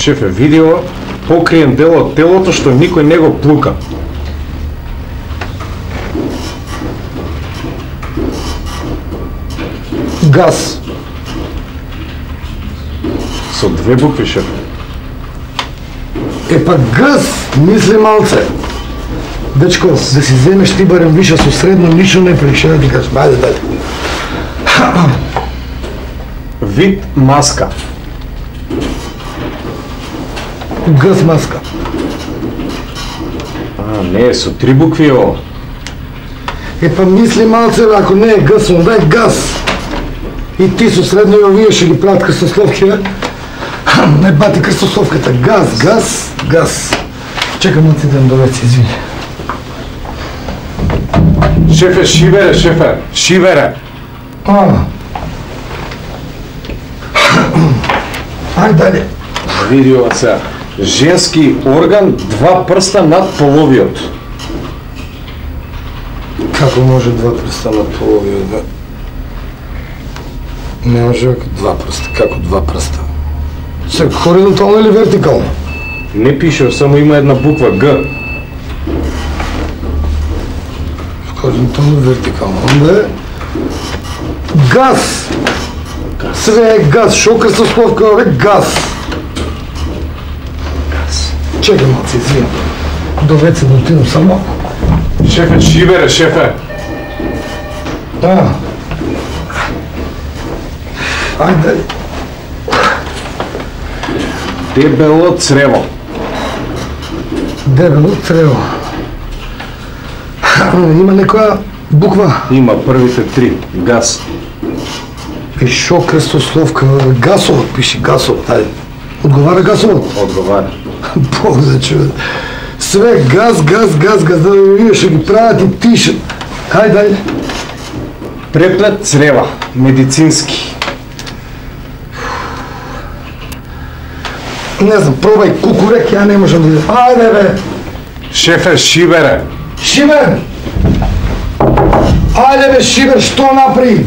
Шефе, видео покриен дел од телото што никој не го плука. Газ. Со две букви, шефе. Епа газ, мисли малце. Дечко, да си земеш ти барем виша со средно, ништо не приши, да ти кажеш, ајде дај. Вид маска. Газ маска. Не, со три букви ово. Епа мисли малце, ако не е газ, он дај газ. И ти со средно ја овие што ги прават крстословки, не бати крстословката. Газ, газ, газ. Чекам малце да довеце, извини. Шефе, шивере, шефе, шивере. Ајде дале. Видео сега. Женски орган, два прста над половиот. Како може два прста над половиот, да? Не може два прста. Како два прста? Се хоризонтално или вертикално? Не пише, само има една буква Г. Хоризонтално, вертикално. Онда е газ. Све е газ. Шо крстословка е газ. Чекай малци, извинам. Довед се да отидам само. Шефе, шивере, шефе. Ајде. Дебело црево. Дебело црево. Има некоја буква? Има првите три. Газ. И шо крстословка? Гасовот пише, гасовот. Ајде. Одговара гасовот? Одговара. Бог да чуе. Све газ, газ, газ, газ, да видиш што ги прават и тишат. Хајде, ајде. Преплет црева. Медицински. Не знам, пробај кукурек, ја не можам да... Ајде, бе! Шефе, шивере. Шибер! Ајде, бе, Шибер, што направи?